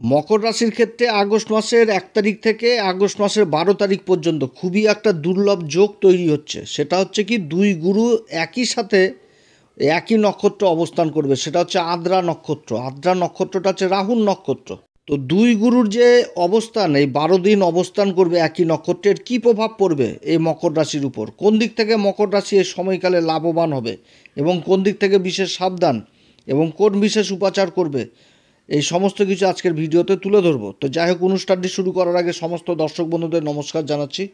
মকর রাশির ক্ষেত্রে আগস্ট মাসের 1 তারিখ থেকে আগস্ট মাসের 12 তারিখ পর্যন্ত খুবই একটা দুর্লভ যোগ তৈরি হচ্ছে। সেটা হচ্ছে কি, দুই গুরু একই সাথে একই নক্ষত্র অবস্থান করবে। সেটা হচ্ছে আদ্রা নক্ষত্র। আদ্রা নক্ষত্রটা হচ্ছে রাহুর নক্ষত্র। তো দুই গুরুর যে অবস্থান, এই 12 দিন অবস্থান করবে একই নক্ষত্রের, কি প্রভাব পড়বে এই মকর রাশির উপর, কোন দিক থেকে মকর রাশি এই সময়কালে লাভবান হবে এবং কোন দিক থেকে বিশেষ সাবধান এবং কোন বিশেষ উপাচার করবে, এই সমস্ত কিছু আজকের ভিডিওতে তুলে ধরবো। তো যাই হোক, অনুষ্ঠানটি শুরু করার আগে সমস্ত দর্শক বন্ধুদের নমস্কার জানাচ্ছি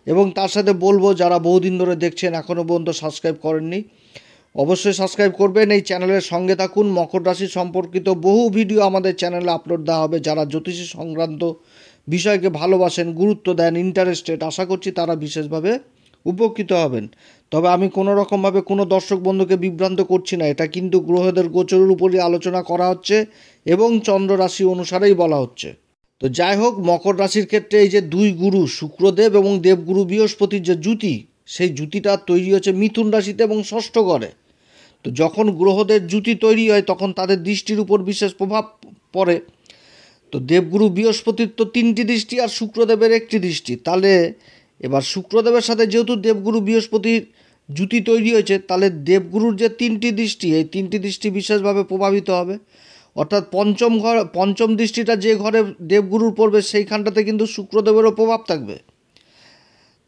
এবং তার সাথে বলবো, যারা বহুদিন ধরে দেখছেন এখনও পর্যন্ত সাবস্ক্রাইব করেননি, অবশ্যই সাবস্ক্রাইব করবেন, এই চ্যানেলের সঙ্গে থাকুন। মকর রাশি সম্পর্কিত বহু ভিডিও আমাদের চ্যানেলে আপলোড দেওয়া হবে। যারা জ্যোতিষী সংক্রান্ত বিষয়কে ভালোবাসেন, গুরুত্ব দেন, ইন্টারেস্টেড, আশা করছি তারা বিশেষভাবে উপকৃত হবেন। তবে আমি কোনো রকমভাবে কোনো দর্শক বন্ধুকে বিভ্রান্ত করছি না। এটা কিন্তু গ্রহদের গোচরের উপরই আলোচনা করা হচ্ছে এবং চন্দ্র রাশি অনুসারেই বলা হচ্ছে। তো যাই হোক, মকর রাশির ক্ষেত্রে এই যে দুই গুরু শুক্রদেব এবং দেবগুরু বৃহস্পতির যে জুতি, সেই জুতিটা তৈরি হচ্ছে মিথুন রাশিতে এবং ষষ্ঠ ঘরে। তো যখন গ্রহদের জুতি তৈরি হয় তখন তাদের দৃষ্টির উপর বিশেষ প্রভাব পড়ে। তো দেবগুরু বৃহস্পতির তো 3টি দৃষ্টি আর শুক্রদেবের 1টি দৃষ্টি। তাহলে এবার শুক্রদেবের সাথে যেহেতু দেবগুরু বৃহস্পতির জুতি তৈরি হয়েছে, তাহলে দেবগুরুর যে 3টি দৃষ্টি, এই 3টি দৃষ্টি বিশেষভাবে প্রভাবিত হবে। অর্থাৎ পঞ্চম দৃষ্টিটা যে ঘরে দেবগুরুর পড়বে সেইখানটাতে কিন্তু শুক্রদেবেরও প্রভাব থাকবে।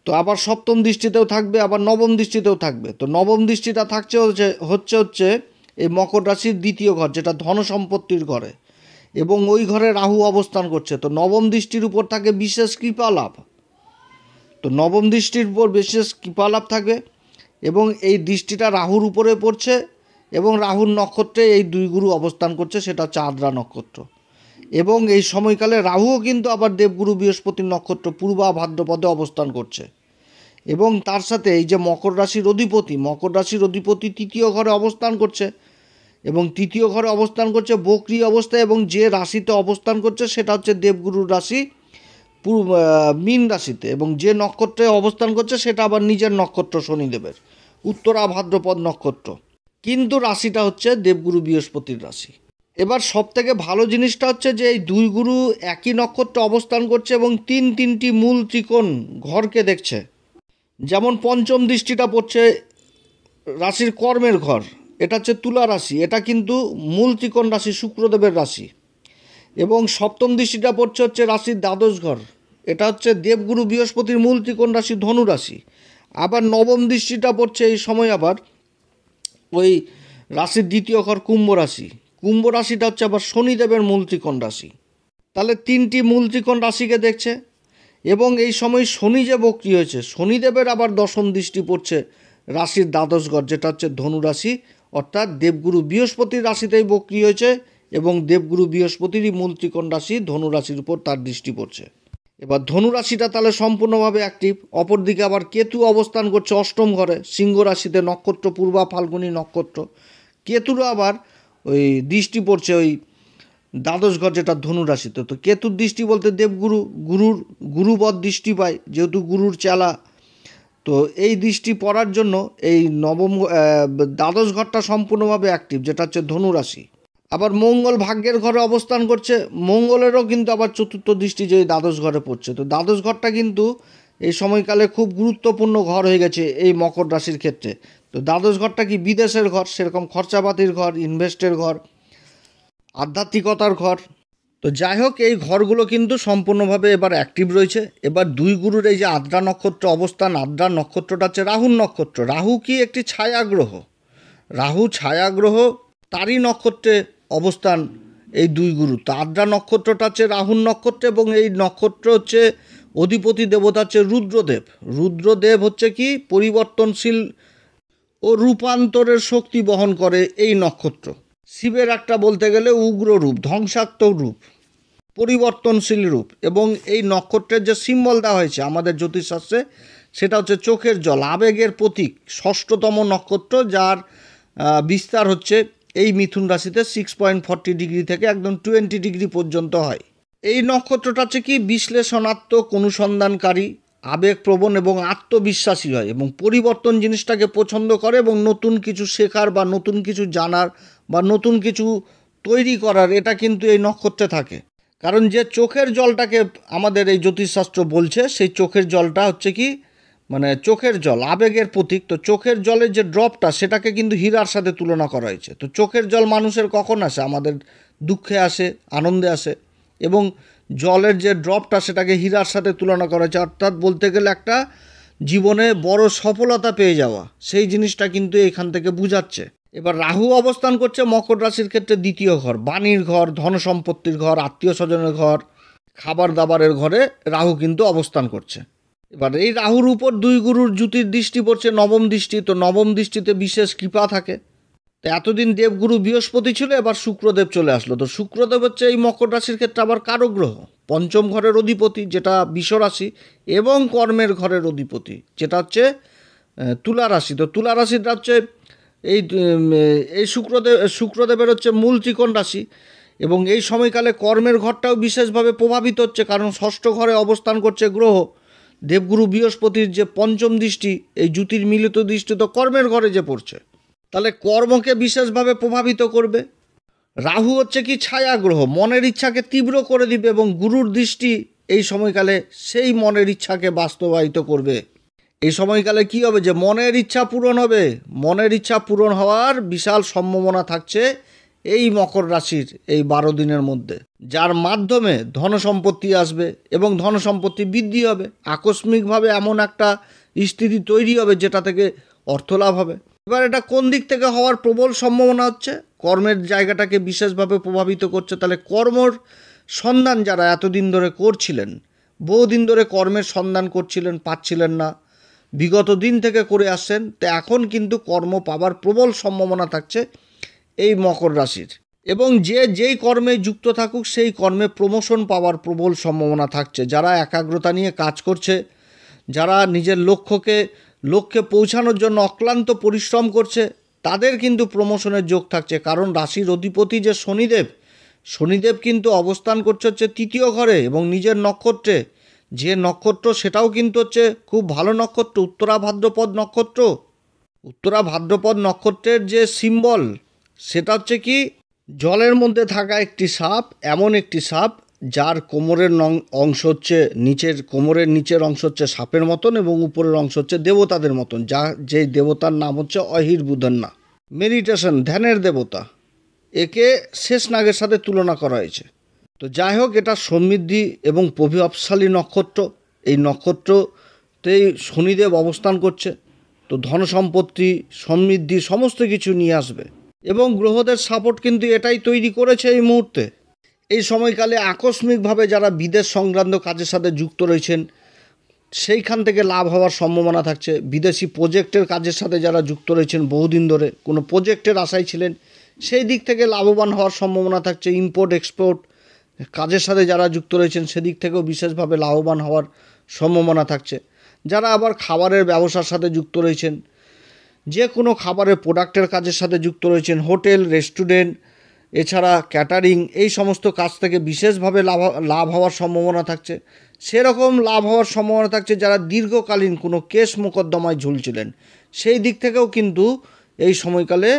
তো আবার সপ্তম দৃষ্টিতেও থাকবে, আবার নবম দৃষ্টিতেও থাকবে। তো নবম দৃষ্টিটা থাকছে হচ্ছে এই মকর রাশির 2য় ঘর, যেটা ধন সম্পত্তির ঘরে, এবং ওই ঘরে রাহু অবস্থান করছে। তো নবম দৃষ্টির উপর থাকে বিশেষ কৃপালাভ। তো নবম দৃষ্টির উপর বিশেষ কৃপালাভ থাকবে এবং এই দৃষ্টিটা রাহুর উপরে পড়ছে এবং রাহুর নক্ষত্রে এই দুই গুরু অবস্থান করছে, সেটা হচ্ছে আদ্রা নক্ষত্র। এবং এই সময়কালে রাহুও কিন্তু আবার দেবগুরু বৃহস্পতির নক্ষত্র পূর্বা ভাদ্রপদে অবস্থান করছে। এবং তার সাথে এই যে মকর রাশির অধিপতি 3য় ঘরে অবস্থান করছে এবং 3য় ঘরে অবস্থান করছে বক্রী অবস্থায়, এবং যে রাশিতে অবস্থান করছে সেটা হচ্ছে দেবগুরুর রাশি মীন রাশিতে, এবং যে নক্ষত্রে অবস্থান করছে সেটা আবার নিজের নক্ষত্র শনিদেবের, উত্তরা ভাদ্রপদ নক্ষত্র, কিন্তু রাশিটা হচ্ছে দেবগুরু বৃহস্পতির রাশি। এবার সবথেকে ভালো জিনিসটা হচ্ছে যে এই দুই গুরু একই নক্ষত্রে অবস্থান করছে এবং তিনটি মূল ত্রিকোণ ঘরকে দেখছে। যেমন পঞ্চম দৃষ্টিটা পড়ছে রাশির কর্মের ঘর, এটা হচ্ছে তুলা রাশি, এটা কিন্তু মূল ত্রিকোণ রাশি শুক্রদেবের রাশি। এবং সপ্তম দৃষ্টিটা পড়ছে হচ্ছে রাশির দ্বাদশ ঘর, এটা হচ্ছে দেবগুরু বৃহস্পতির মূল ত্রিকোণ রাশি ধনু রাশি। আবার নবম দৃষ্টিটা পড়ছে এই সময় আবার ওই রাশির 2য় ঘর কুম্ভ রাশি। কুম্ভ রাশিটা হচ্ছে আবার শনিদেবের মূল ত্রিকোণ রাশি। তাহলে 3টি মূল ত্রিকোণ রাশিকে দেখছে। এবং এই সময় শনি যে বক্রী হয়েছে, শনিদেবের আবার 10ম দৃষ্টি পড়ছে রাশির দ্বাদশ ঘর, যেটা হচ্ছে ধনু রাশি। অর্থাৎ দেবগুরু বৃহস্পতির রাশিতেই বক্রী হয়েছে এবং দেবগুরু বৃহস্পতিরই মূল ত্রিকোণ রাশি ধনু রাশির উপর তার দৃষ্টি পড়ছে। এবার ধনু রাশিটা তাহলে সম্পূর্ণভাবে অ্যাক্টিভ। অপরদিকে আবার কেতু অবস্থান করছে 8ম ঘরে সিংহ রাশিতে, নক্ষত্র পূর্বা ফাল্গুনী নক্ষত্র। কেতুরও আবার ওই দৃষ্টি পড়ছে ওই দ্বাদশ ঘর, যেটা ধনু রাশিতে। তো কেতুর দৃষ্টি বলতে গুরুবৎ দৃষ্টি পায়, যেহেতু গুরুর চেলা। তো এই দৃষ্টি পড়ার জন্য এই দ্বাদশ ঘরটা সম্পূর্ণভাবে অ্যাক্টিভ, যেটা হচ্ছে ধনু রাশি। আবার মঙ্গল ভাগ্যের ঘরে অবস্থান করছে, মঙ্গলেরও কিন্তু আবার 4র্থ দৃষ্টি যে দ্বাদশ ঘরে পড়ছে। তো দ্বাদশ ঘরটা কিন্তু এই সময়কালে খুব গুরুত্বপূর্ণ ঘর হয়ে গেছে এই মকর রাশির ক্ষেত্রে। তো দ্বাদশ ঘরটা কি বিদেশের ঘর, সেরকম খরচাপাতির ঘর, ইনভেস্টের ঘর, আধ্যাত্মিকতার ঘর। তো যাই হোক, এই ঘরগুলো কিন্তু সম্পূর্ণভাবে এবার অ্যাক্টিভ রয়েছে। এবার দুই গুরুর এই যে আদ্রা নক্ষত্র অবস্থান, আদ্রা নক্ষত্রটা হচ্ছে রাহুর নক্ষত্র। রাহু কি একটি ছায়াগ্রহ, রাহু ছায়াগ্রহ, তারই নক্ষত্রে অবস্থান এই দুই গুরু। তো আদ্রা নক্ষত্রটা হচ্ছে রাহুর নক্ষত্র এবং এই নক্ষত্র হচ্ছে অধিপতি দেবতা হচ্ছে রুদ্রদেব। রুদ্রদেব হচ্ছে কি পরিবর্তনশীল ও রূপান্তরের শক্তি বহন করে এই নক্ষত্র। শিবের একটা বলতে গেলে উগ্র রূপ, ধ্বংসাত্মক রূপ, পরিবর্তনশীল রূপ। এবং এই নক্ষত্রের যে সিম্বল দেওয়া হয়েছে আমাদের জ্যোতিষশাস্ত্রে, সেটা হচ্ছে চোখের জল, আবেগের প্রতীক। 6ষ্ঠতম নক্ষত্র, যার বিস্তার হচ্ছে এই মিথুন রাশিতে 6.40 ডিগ্রি থেকে একদম 20 ডিগ্রি পর্যন্ত হয়। এই নক্ষত্রটা হচ্ছে কি বিশ্লেষণাত্মক, অনুসন্ধানকারী, আবেগপ্রবণ এবং আত্মবিশ্বাসী হয় এবং পরিবর্তন জিনিসটাকে পছন্দ করে এবং নতুন কিছু শেখার বা নতুন কিছু জানার বা নতুন কিছু তৈরি করার, এটা কিন্তু এই নক্ষত্রে থাকে। কারণ যে চোখের জলটাকে আমাদের এই জ্যোতিষশাস্ত্র বলছে, সেই চোখের জলটা হচ্ছে কি মানে চোখের জল আবেগের প্রতীক। তো চোখের জলের যে ড্রপটা সেটাকে কিন্তু হীরার সাথে তুলনা করা হয়েছে। তো চোখের জল মানুষের কখন আসে? আমাদের দুঃখে আসে, আনন্দে আসে। এবং জলের যে ড্রপটা সেটাকে হীরার সাথে তুলনা করা হয়েছে, অর্থাৎ বলতে গেলে একটা জীবনে বড় সফলতা পেয়ে যাওয়া, সেই জিনিসটা কিন্তু এখান থেকে বুঝাচ্ছে। এবার রাহু অবস্থান করছে মকর রাশির ক্ষেত্রে দ্বিতীয় ঘর, বাণীর ঘর, ধন সম্পত্তির ঘর, আত্মীয় স্বজনের ঘর, খাবার দাবারের ঘরে রাহু কিন্তু অবস্থান করছে। এবার এই রাহুর উপর দুই গুরুর জ্যোতির দৃষ্টি পড়ছে, নবম দৃষ্টি। তো নবম দৃষ্টিতে বিশেষ কৃপা থাকে। তো এতদিন দেবগুরু বৃহস্পতি ছিল, এবার শুক্রদেব চলে আসলো। তো শুক্রদেব হচ্ছে এই মকর রাশির ক্ষেত্রে আবার কারক গ্রহ, পঞ্চম ঘরের অধিপতি যেটা বৃষ রাশি, এবং কর্মের ঘরের অধিপতি যেটা হচ্ছে তুলা রাশি। তো তুলা রাশিটা হচ্ছে এই এই শুক্রদেবের হচ্ছে মূল ত্রিকোণ রাশি। এবং এই সময়কালে কর্মের ঘরটাও বিশেষভাবে প্রভাবিত হচ্ছে, কারণ ষষ্ঠ ঘরে অবস্থান করছে গ্রহ দেবগুরু বৃহস্পতির যে পঞ্চম দৃষ্টি, এই জ্যোতির মিলিত দৃষ্টি তো কর্মের ঘরে যে পড়ছে, তাহলে কর্মকে বিশেষভাবে প্রভাবিত করবে। রাহু হচ্ছে কি ছায়া গ্রহ, মনের ইচ্ছাকে তীব্র করে দিবে, এবং গুরুর দৃষ্টি এই সময়কালে সেই মনের ইচ্ছাকে বাস্তবায়িত করবে। এই সময়কালে কি হবে? যে মনের ইচ্ছা পূরণ হবে। মনের ইচ্ছা পূরণ হওয়ার বিশাল সম্ভাবনা থাকছে এই মকর রাশির এই 12 দিনের মধ্যে, যার মাধ্যমে ধন সম্পত্তি আসবে এবং ধন সম্পত্তি বৃদ্ধি হবে। আকস্মিকভাবে এমন একটা স্থিতি তৈরি হবে যেটা থেকে অর্থলাভ হবে। এবার এটা কোন দিক থেকে হওয়ার প্রবল সম্ভাবনা হচ্ছে? কর্মের জায়গাটাকে বিশেষভাবে প্রভাবিত করছে। তাহলে কর্মর সন্ধান যারা এতদিন ধরে করছিলেন, বহুদিন ধরে কর্মের সন্ধান করছিলেন, পাচ্ছিলেন না, বিগত দিন থেকে করে আসছেন, তো এখন কিন্তু কর্ম পাবার প্রবল সম্ভাবনা থাকছে এই মকর রাশির। এবং যেই কর্মে যুক্ত থাকুক সেই কর্মে প্রমোশন পাওয়ার প্রবল সম্ভাবনা থাকছে। যারা একাগ্রতা নিয়ে কাজ করছে, যারা নিজের লক্ষ্যে পৌঁছানোর জন্য অক্লান্ত পরিশ্রম করছে, তাদের কিন্তু প্রমোশনের যোগ থাকছে। কারণ রাশির অধিপতি যে শনিদেব কিন্তু অবস্থান করছে হচ্ছে তৃতীয় ঘরে এবং নিজের নক্ষত্রে। যে নক্ষত্র সেটাও কিন্তু হচ্ছে খুব ভালো নক্ষত্র, উত্তরা ভাদ্রপদ নক্ষত্র। উত্তরা ভাদ্রপদ নক্ষত্রের যে সিম্বল সেটা হচ্ছে কি জলের মধ্যে থাকা একটি সাপ, এমন একটি সাপ যার কোমরের অংশ হচ্ছে কোমরের নিচের অংশ হচ্ছে সাপের মতন এবং উপরের অংশ হচ্ছে দেবতাদের মতন, যেই দেবতার নাম হচ্ছে অহিরবুধন্না, মেডিটেশন ধ্যানের দেবতা। একে শেষ নাগের সাথে তুলনা করা হয়েছে। তো যাই হোক, এটা সমৃদ্ধি এবং প্রভাবশালী নক্ষত্র। এই নক্ষত্রতেই শনিদেব অবস্থান করছে। তো ধন সম্পত্তি, সমৃদ্ধি সমস্ত কিছু নিয়ে আসবে। এবং গ্রহদের সাপোর্ট কিন্তু এটাই তৈরি করেছে এই মুহূর্তে। এই সময়কালে আকস্মিকভাবে যারা বিদেশ সংক্রান্ত কাজের সাথে যুক্ত রয়েছেন সেইখান থেকে লাভ হওয়ার সম্ভাবনা থাকছে। বিদেশি প্রজেক্টের কাজের সাথে যারা যুক্ত রয়েছেন, বহুদিন ধরে কোনো প্রজেক্টের আশায় ছিলেন, সেই দিক থেকে লাভবান হওয়ার সম্ভাবনা থাকছে। ইম্পোর্ট এক্সপোর্ট কাজের সাথে যারা যুক্ত রয়েছেন সেদিক থেকেও বিশেষভাবে লাভবান হওয়ার সম্ভাবনা থাকছে। যারা আবার খাবারের ব্যবসার সাথে যুক্ত রয়েছেন, যে কোনো খাবারের প্রোডাক্টের কাজের সাথে যুক্ত রয়েছেন, হোটেল, রেস্টুরেন্ট, এছাড়া ক্যাটারিং, এই সমস্ত কাজ থেকে বিশেষভাবে লাভ হওয়ার সম্ভাবনা থাকছে। সেরকম লাভ হওয়ার সম্ভাবনা থাকছে যারা দীর্ঘকালীন কোনো কেস মোকদ্দমায় ঝুলছিলেন, সেই দিক থেকেও কিন্তু এই সময়কালে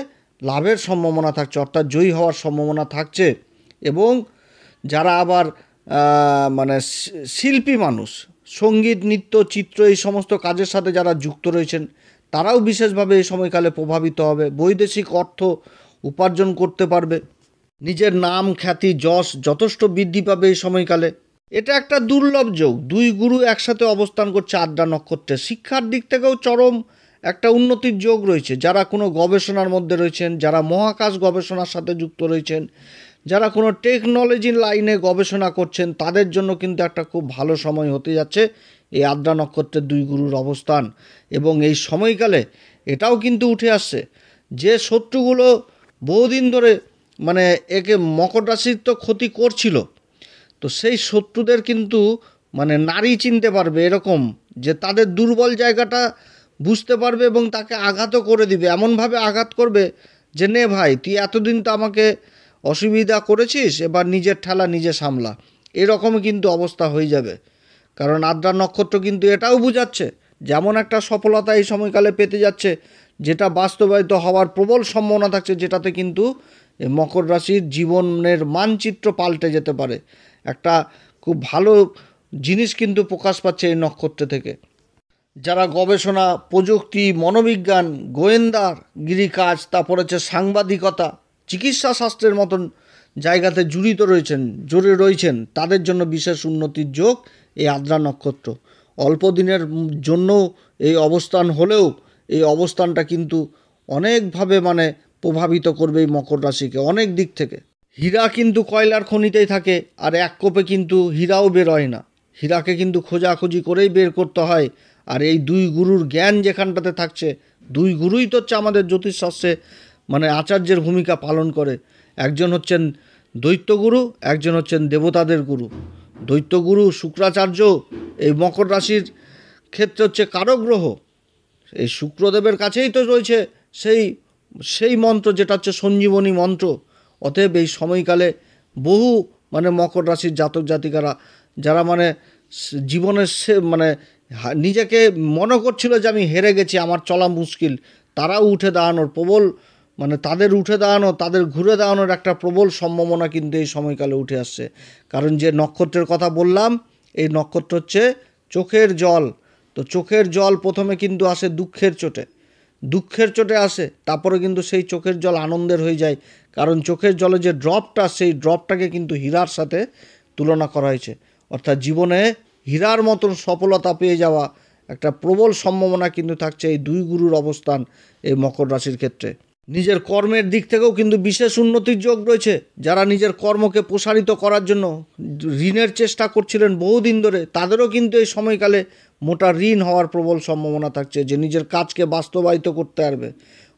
লাভের সম্ভাবনা থাকছে, অর্থাৎ জয়ী হওয়ার সম্ভাবনা থাকছে। এবং যারা আবার মানে শিল্পী মানুষ, সঙ্গীত, নৃত্য, চিত্র এই সমস্ত কাজের সাথে যারা যুক্ত রয়েছেন তারাও বিশেষভাবে এই সময়কালে প্রভাবিত হবে। বৈদেশিক অর্থ উপার্জন করতে পারবে, নিজের নাম, খ্যাতি, যশ যথেষ্ট বৃদ্ধি পাবে এই সময়কালে। এটা একটা দুর্লভ যোগ। দুই গুরু একসাথে অবস্থান করছে আদ্রা নক্ষত্রে। শিক্ষার দিক থেকেও চরম একটা উন্নতির যোগ রয়েছে। যারা কোনো গবেষণার মধ্যে রয়েছেন, যারা মহাকাশ গবেষণার সাথে যুক্ত রয়েছেন, যারা কোনো টেকনোলজি লাইনে গবেষণা করছেন, তাদের জন্য কিন্তু একটা খুব ভালো সময় হতে যাচ্ছে এই আদ্রা নক্ষত্রের দুই গুরুর অবস্থান। এবং এই সময়কালে এটাও কিন্তু উঠে আসছে যে শত্রুগুলো বহুদিন ধরে মানে একে মকর রাশির তো ক্ষতি করছিল, তো সেই শত্রুদের কিন্তু মানে নারী চিনতে পারবে, এরকম যে তাদের দুর্বল জায়গাটা বুঝতে পারবে এবং তাকে আঘাতও করে দিবে। এমনভাবে আঘাত করবে যে নে ভাই, তুই এতদিন তো আমাকে অসুবিধা করেছিস, এবার নিজের ঠেলা নিজে সামলা, এরকম কিন্তু অবস্থা হয়ে যাবে। কারণ আদ্রা নক্ষত্র কিন্তু এটাও বুঝাচ্ছে যেমন একটা সফলতা এই সময়কালে পেতে যাচ্ছে যেটা বাস্তবায়িত হওয়ার প্রবল সম্ভাবনা থাকছে, যেটাতে কিন্তু মকর রাশির জীবনের মানচিত্র পাল্টে যেতে পারে। একটা খুব ভালো জিনিস কিন্তু প্রকাশ পাচ্ছে এই নক্ষত্র থেকে। যারা গবেষণা, প্রযুক্তি, মনোবিজ্ঞান, গোয়েন্দাগিরি কাজ, তারপর হচ্ছে সাংবাদিকতা, চিকিৎসা শাস্ত্রের মতন জায়গাতে জড়িয়ে রয়েছেন তাদের জন্য বিশেষ উন্নতির যোগ এই আদ্রা নক্ষত্র। অল্প দিনের জন্য এই অবস্থান হলেও এই অবস্থানটা কিন্তু অনেকভাবে প্রভাবিত করবে এই মকর রাশিকে অনেক দিক থেকে। হীরা কিন্তু কয়লার খনিতেই থাকে, আর এক কোপে কিন্তু হীরাও বেরোয় না। হীরাকে কিন্তু খোঁজাখুঁজি করেই বের করতে হয়। আর এই দুই গুরুর জ্ঞান যেখানটাতে থাকছে, দুই গুরুই তো হচ্ছে আমাদের জ্যোতিষশাস্ত্রে আচার্যের ভূমিকা পালন করে। একজন হচ্ছেন দৈত্যগুরু, একজন হচ্ছেন দেবতাদের গুরু। দৈত্যগুরু শুক্রাচার্য এই মকর রাশির ক্ষেত্রে হচ্ছে কারগ্রহ। এই শুক্রদেবের কাছেই তো রয়েছে সেই মন্ত্র যেটা হচ্ছে সঞ্জীবনী মন্ত্র। অতএব এই সময়কালে বহু মকর রাশির জাতক জাতিকারা যারা জীবনের নিজেকে মনে করছিল যে আমি হেরে গেছি, আমার চলা মুশকিল, তারাও উঠে দাঁড়ানোর প্রবল তাদের ঘুরে দাঁড়ানোর একটা প্রবল সম্ভাবনা কিন্তু এই সময়কালে উঠে আসছে। কারণ যে নক্ষত্রের কথা বললাম, এই নক্ষত্র হচ্ছে চোখের জল। তো চোখের জল প্রথমে কিন্তু আসে দুঃখের চোটে আসে, তারপরে কিন্তু সেই চোখের জল আনন্দের হয়ে যায়। কারণ চোখের জলে যে ড্রপটা, সেই ড্রপটাকে কিন্তু হীরার সাথে তুলনা করা হয়েছে। অর্থাৎ জীবনে হীরার মতন সফলতা পেয়ে যাওয়া একটা প্রবল সম্ভাবনা কিন্তু থাকছে এই দুই গুরুর অবস্থান এই মকর রাশির ক্ষেত্রে। নিজের কর্মের দিক থেকেও কিন্তু বিশেষ উন্নতির যোগ রয়েছে। যারা নিজের কর্মকে প্রসারিত করার জন্য ঋণের চেষ্টা করছিলেন বহুদিন ধরে, তাদেরও কিন্তু এই সময়কালে মোটা ঋণ হওয়ার প্রবল সম্ভাবনা থাকছে, যে নিজের কাজকে বাস্তবায়িত করতে পারবে,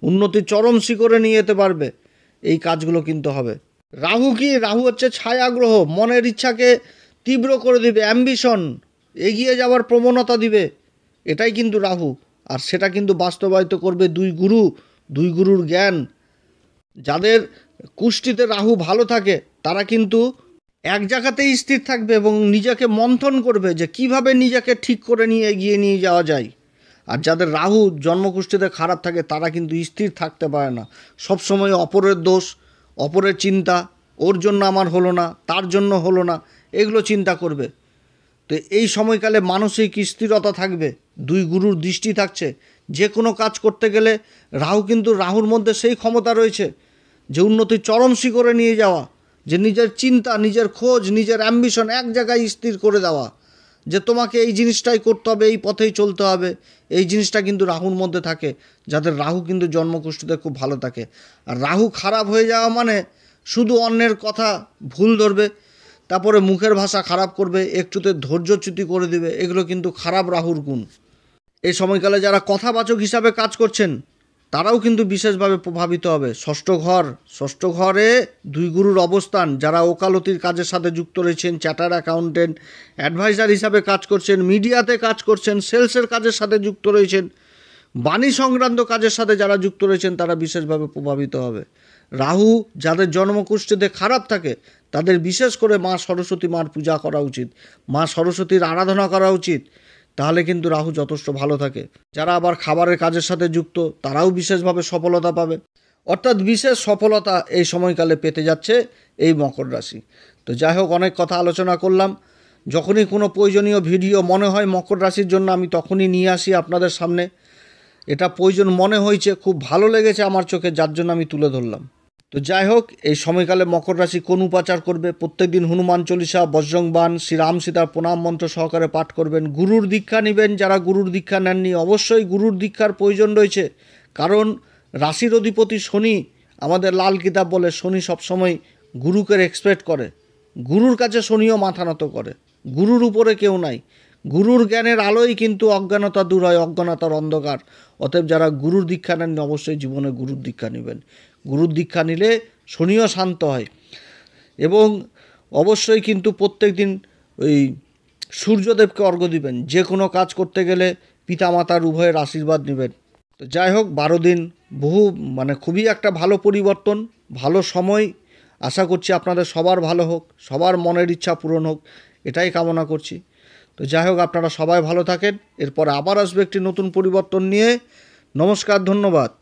উন্নতির চরম শিখরে নিয়ে যেতে পারবে। এই কাজগুলো কিন্তু হবে। রাহু কি? রাহু হচ্ছে ছায়া গ্রহ। মনের ইচ্ছাকে তীব্র করে দিবে, অ্যাম্বিশন, এগিয়ে যাওয়ার প্রবণতা দিবে, এটাই কিন্তু রাহু। আর সেটা কিন্তু বাস্তবায়িত করবে দুই গুরুর জ্ঞান। যাদের কুষ্টিতে রাহু ভালো থাকে তারা কিন্তু এক জায়গাতেই স্থির থাকবে এবং নিজেকে মন্থন করবে যে কিভাবে নিজেকে ঠিক করে নিয়ে এগিয়ে নিয়ে যাওয়া যায়। আর যাদের রাহু জন্মকুষ্ঠিতে খারাপ থাকে তারা কিন্তু স্থির থাকতে পারে না, সবসময় অপরের দোষ, অপরের চিন্তা, ওর জন্য আমার হলো না, তার জন্য হলো না, এগুলো চিন্তা করবে। তো এই সময়কালে মানসিক স্থিরতা থাকবে, দুই গুরুর দৃষ্টি থাকছে। যে কোনো কাজ করতে গেলে রাহুর মধ্যে সেই ক্ষমতা রয়েছে যে উন্নতির চরম শিখরে নিয়ে যাওয়া, যে নিজের চিন্তা, নিজের খোঁজ, নিজের অ্যাম্বিশন এক জায়গায় স্থির করে দেওয়া, যে তোমাকে এই জিনিসটাই করতে হবে, এই পথেই চলতে হবে। এই জিনিসটা কিন্তু রাহুর মধ্যে থাকে, যাদের রাহু কিন্তু জন্মকুষ্ঠিতে খুব ভালো থাকে। আর রাহু খারাপ হয়ে যাওয়া শুধু অন্যের কথা ভুল ধরবে, তারপরে মুখের ভাষা খারাপ করবে, একটুতে ধৈর্যচ্যুতি করে দেবে, এগুলো কিন্তু খারাপ রাহুর গুণ। এই সময়কালে যারা কথাবাচক হিসাবে কাজ করছেন তারাও কিন্তু বিশেষভাবে প্রভাবিত হবে। ষষ্ঠ ঘরে দুই গুরুর অবস্থান। যারা ওকালতির কাজের সাথে যুক্ত রয়েছেন, চার্টার্ড অ্যাকাউন্টেন্ট, অ্যাডভাইজার হিসাবে কাজ করছেন, মিডিয়াতে কাজ করছেন, সেলসের কাজের সাথে যুক্ত রয়েছেন, বাণী সংক্রান্ত কাজের সাথে যারা যুক্ত রয়েছেন তারা বিশেষভাবে প্রভাবিত হবে। রাহু যাদের জন্মকুষ্ঠিতে খারাপ থাকে তাদের বিশেষ করে মা সরস্বতী মার পূজা করা উচিত, মা সরস্বতীর আরাধনা করা উচিত, তাহলে কিন্তু রাহু যথেষ্ট ভালো থাকে। যারা আবার খাবারের কাজের সাথে যুক্ত তারাও বিশেষভাবে সফলতা পাবে। অর্থাৎ বিশেষ সফলতা এই সময়কালে পেতে যাচ্ছে এই মকর রাশি। তো যাই হোক, অনেক কথা আলোচনা করলাম। যখনই কোনো প্রয়োজনীয় ভিডিও মনে হয় মকর রাশির জন্য আমি তখনই নিয়ে আসি আপনাদের সামনে। এটা প্রয়োজন মনে হয়েছে, খুব ভালো লেগেছে আমার চোখে, যার জন্য আমি তুলে ধরলাম। তো যাই হোক, এই সময়কালে মকর রাশি কোন উপাচার করবে? প্রত্যেকদিন হনুমান চল্লিশা, বজ্রংবাণ, শ্রীরাম সীতার প্রণাম মন্ত্র সহকারে পাঠ করবেন। গুরুর দীক্ষা নেবেন। যারা গুরুর দীক্ষা নেননি অবশ্যই গুরুর দীক্ষার প্রয়োজন রয়েছে, কারণ রাশির অধিপতি শনি, আমাদের লাল কিতাব বলে শনি সবসময় গুরুকে রেসপেক্ট করে, গুরুর কাছে শনিও মাথা নত করে। গুরুর উপরে কেউ নাই। গুরুর জ্ঞানের আলোই কিন্তু অজ্ঞানতা দূর হয়, অজ্ঞানতার অন্ধকার। অতএব যারা গুরুর দীক্ষা নেননি অবশ্যই জীবনে গুরুর দীক্ষা নেবেন। গুরুর দীক্ষা নিলে শনিও শান্ত হয়। এবং অবশ্যই কিন্তু প্রত্যেক দিন ওই সূর্যদেবকে অর্ঘ্য দিবেন। যে কোনো কাজ করতে গেলে পিতামাতার উভয়ের আশীর্বাদ নেবেন। তো যাই হোক, 12 দিন খুবই একটা ভালো পরিবর্তন, ভালো সময়। আশা করছি আপনাদের সবার ভালো হোক, সবার মনের ইচ্ছা পূরণ হোক, এটাই কামনা করছি। তো যাই হোক, আপনারা সবাই ভালো থাকেন। এরপর আবার আসবে একটি নতুন পরিবর্তন নিয়ে। নমস্কার, ধন্যবাদ।